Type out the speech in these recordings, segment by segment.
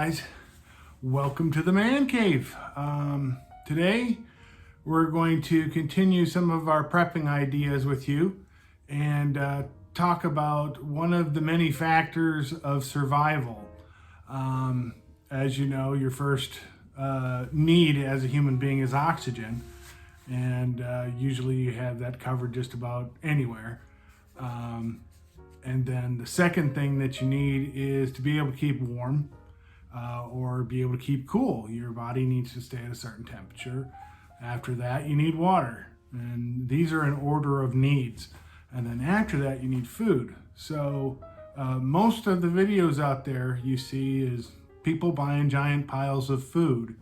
guys, welcome to the Man Cave. Today we're going to continue some of our prepping ideas with you and talk about one of the many factors of survival. As you know, your first need as a human being is oxygen, and usually you have that covered just about anywhere. And then the second thing that you need is to be able to keep warm or be able to keep cool. Your body needs to stay at a certain temperature. After that, you need water. And these are in order of needs. And then after that, you need food. So most of the videos out there you see is people buying giant piles of food.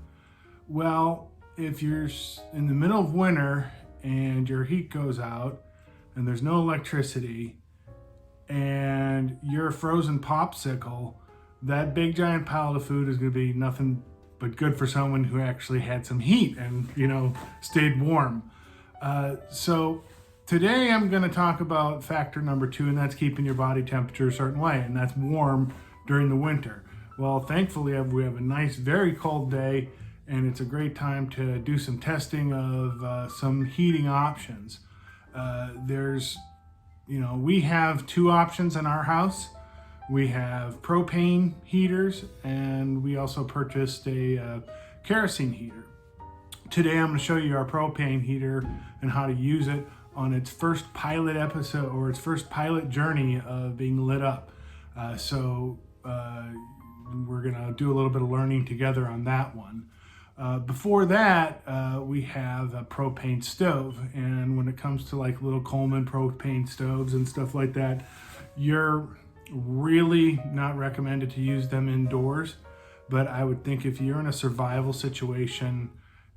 Well, if you're in the middle of winter and your heat goes out and there's no electricity, and you're a frozen popsicle, that big giant pile of food is going to be nothing but good for someone who actually had some heat and, stayed warm. So today I'm going to talk about factor number 2, and that's keeping your body temperature a certain way, and that's warm during the winter. Well, thankfully we have a nice, very cold day, and it's a great time to do some testing of some heating options. We have 2 options in our house. We have propane heaters, and we also purchased a kerosene heater. Today I'm going to show you our propane heater and how to use it on its first pilot episode or its first pilot journey of being lit up. So we're going to do a little bit of learning together on that one. Before that, we have a propane stove, and when it comes to like little Coleman propane stoves and stuff like that, you're really not recommended to use them indoors. But I would think if you're in a survival situation,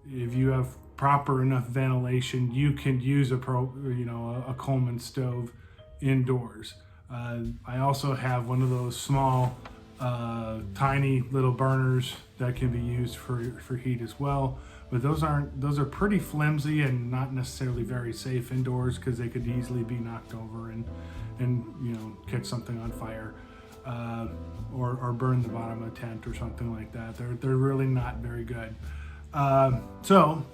if you have proper enough ventilation, you can use a Coleman stove indoors. I also have one of those small tiny little burners that can be used for heat as well, but those are pretty flimsy and not necessarily very safe indoors because they could easily be knocked over and catch something on fire or burn the bottom of a tent or something like that. They're really not very good. So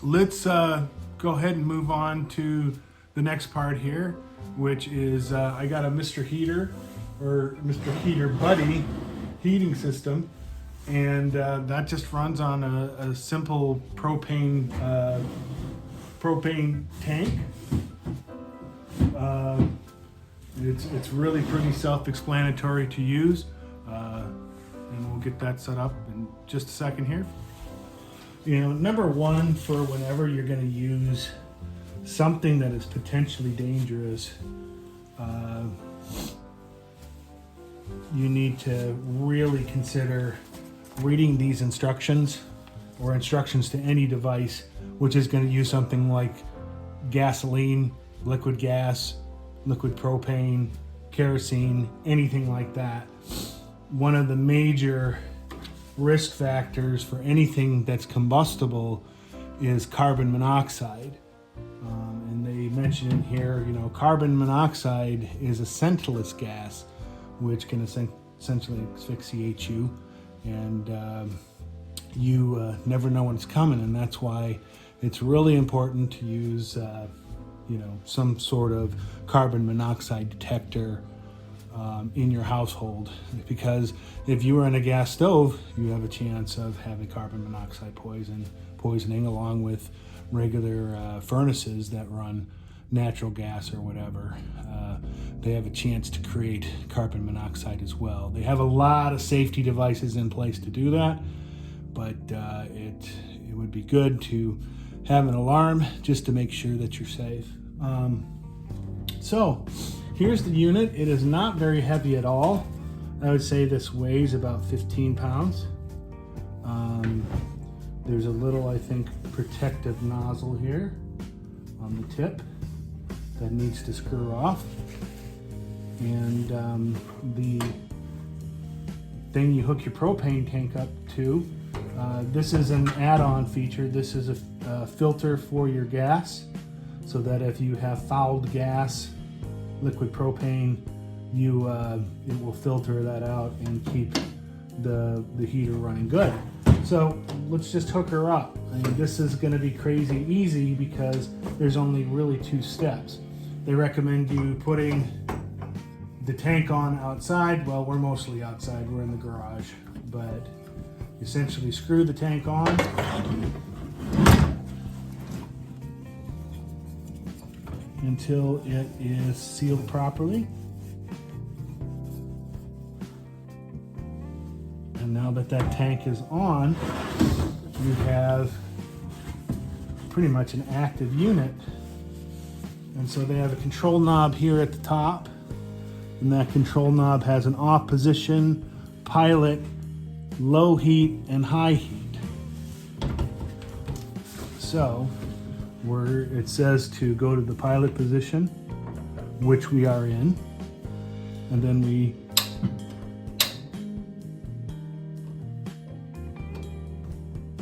let's go ahead and move on to the next part here, which is I got a Mr. Heater or Mr. Heater Buddy heating system, and that just runs on a simple propane tank. It's really pretty self-explanatory to use, and we'll get that set up in just a second here. Number one, for whenever you're going to use something that is potentially dangerous, you need to really consider reading these instructions or instructions to any device which is going to use something like gasoline, liquid gas, liquid propane, kerosene, anything like that. One of the major risk factors for anything that's combustible is carbon monoxide. And they mention in here, carbon monoxide is a scentless gas, which can essentially asphyxiate you, and you never know when it's coming, and that's why it's really important to use some sort of carbon monoxide detector in your household, because if you are in a gas stove, you have a chance of having carbon monoxide poisoning along with regular furnaces that run natural gas or whatever. They have a chance to create carbon monoxide as well. They have a lot of safety devices in place to do that, but it would be good to have an alarm just to make sure that you're safe. So here's the unit. It is not very heavy at all. I would say this weighs about 15 pounds. There's a little, I think, protective nozzle here on the tip that needs to screw off. And the thing you hook your propane tank up to, this is an add-on feature. This is a filter for your gas, so that if you have fouled gas, liquid propane, it will filter that out and keep the heater running good. So let's just hook her up. I mean, this is going to be crazy easy because there's only really 2 steps. They recommend you putting the tank on outside. Well, we're mostly outside, we're in the garage, but essentially screw the tank on. Until it is sealed properly. And now that that tank is on, you have pretty much an active unit. And so they have a control knob here at the top, and that control knob has an off position, pilot, low heat, and high heat. So it says to go to the pilot position, which we are in, and then we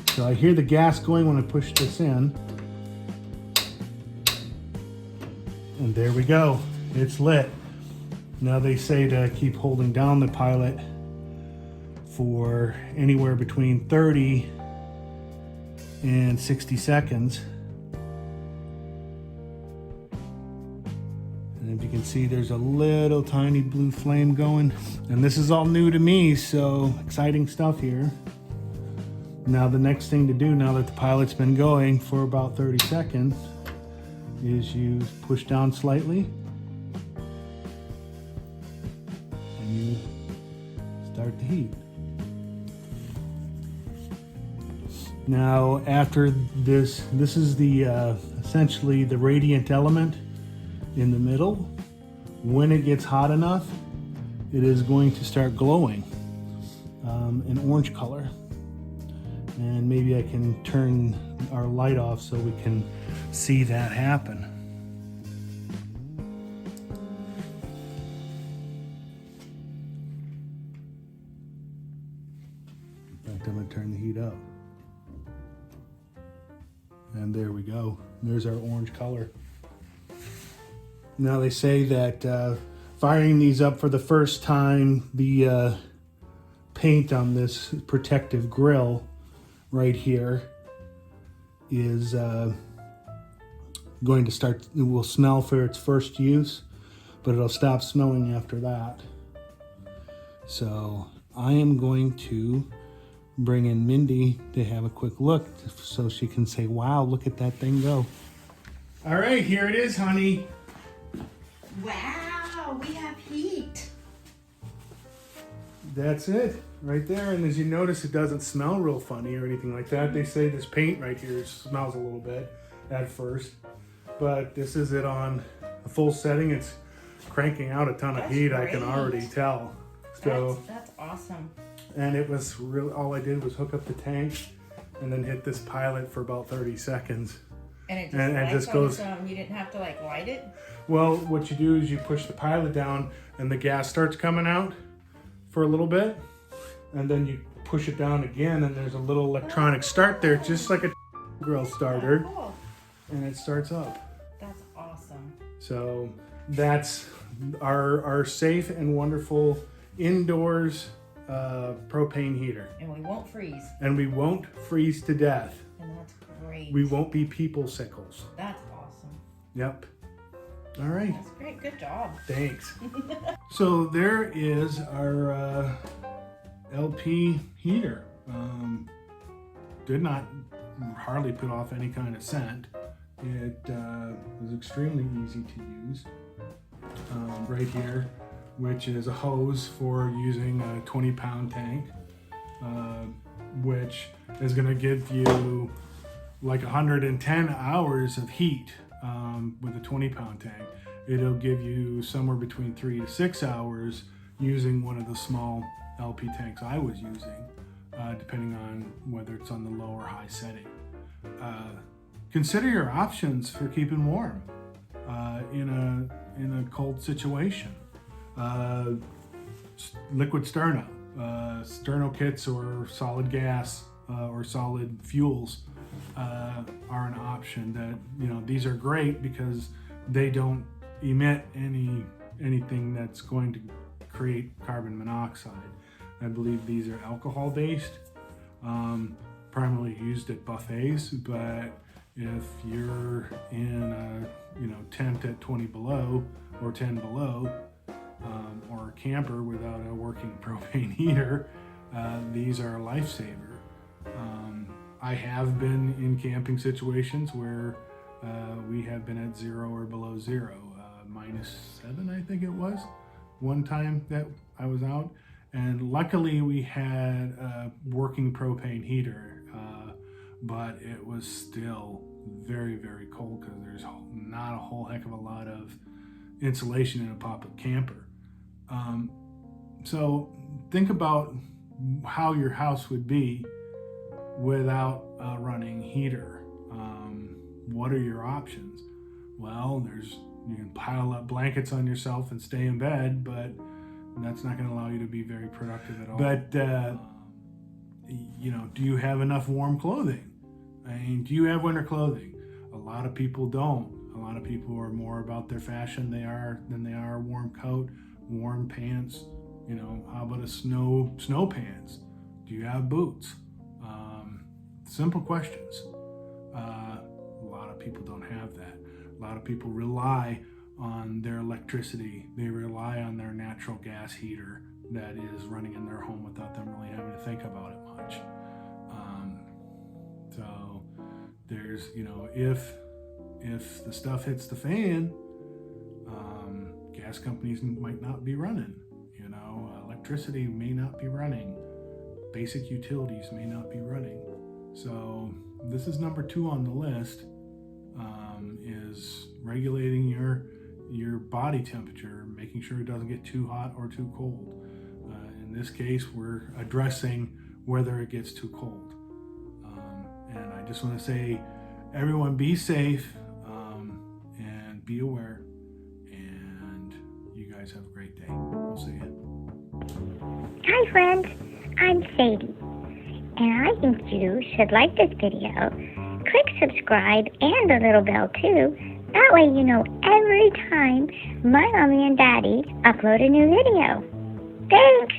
so I hear the gas going when I push this in, and there we go, it's lit. Now they say to keep holding down the pilot for anywhere between 30 and 60 seconds. And if you can see, there's a little tiny blue flame going. And this is all new to me, so exciting stuff here. Now the next thing to do, now that the pilot's been going for about 30 seconds, is you push down slightly and you start the heat. Now after this is the essentially the radiant element in the middle. When it gets hot enough, it is going to start glowing an orange color. And maybe I can turn our light off so we can see that happen. In fact, I'm going to turn the heat up. And there we go. There's our orange color. Now they say that firing these up for the first time, the paint on this protective grill right here is going to start, it will smell for its first use, but it'll stop smelling after that. So I am going to bring in Mindy to have a quick look so she can say, wow, look at that thing go. All right, here it is, honey. Wow, we have heat. That's it right there. And as you notice, it doesn't smell real funny or anything like that. They say this paint right here smells a little bit at first, but this is it on a full setting. It's cranking out a ton of heat. Great. I can already tell. So that's awesome. And it was really, all I did was hook up the tank and then hit this pilot for about 30 seconds. And it just goes. You didn't have to like light it? Well, what you do is you push the pilot down and the gas starts coming out for a little bit. And then you push it down again and there's a little electronic start there, just like a grill starter. Oh, cool. And it starts up. That's awesome. So that's our safe and wonderful indoors propane heater. And we won't freeze. And we won't freeze to death. And that's great. We won't be people sickles. That's awesome. Yep. All right. That's great. Good job. Thanks. So there is our LP heater. Did not hardly put off any kind of scent. It was extremely easy to use. Right here, which is a hose for using a 20-pound tank, which is going to give you like 110 hours of heat with a 20-pound tank. It'll give you somewhere between 3 to 6 hours using one of the small LP tanks I was using, depending on whether it's on the low or high setting. Consider your options for keeping warm in a cold situation. Liquid sterno, sterno kits or solid gas or solid fuels are an option. That, you know, these are great because they don't emit anything that's going to create carbon monoxide. I believe these are alcohol based, primarily used at buffets, but if you're in a tent at 20 below or 10 below, or a camper without a working propane heater, these are a lifesaver. I have been in camping situations where we have been at 0 or below 0, -7 I think it was, one time that I was out, and luckily we had a working propane heater, but it was still very, very cold because there's not a whole heck of a lot of insulation in a pop-up camper. So think about how your house would be without a running heater. What are your options? Well, you can pile up blankets on yourself and stay in bed, but that's not going to allow you to be very productive at all. But do you have enough warm clothing? I mean, do you have winter clothing? A lot of people don't. A lot of people are more about their fashion than they are a warm coat, warm pants. How about a snow pants? Do you have boots? Simple questions. A lot of people don't have that. A lot of people rely on their electricity. They rely on their natural gas heater that is running in their home without them really having to think about it much. So there's, if the stuff hits the fan, gas companies might not be running. Electricity may not be running. Basic utilities may not be running. So this is number 2 on the list, is regulating your body temperature, making sure it doesn't get too hot or too cold. In this case, we're addressing whether it gets too cold. And I just want to say, everyone be safe, and be aware, and you guys have a great day. We'll see you. Hi friends, I'm Sadie, and I think you should like this video, click subscribe and the little bell too, that way you know every time my mommy and daddy upload a new video. Thanks!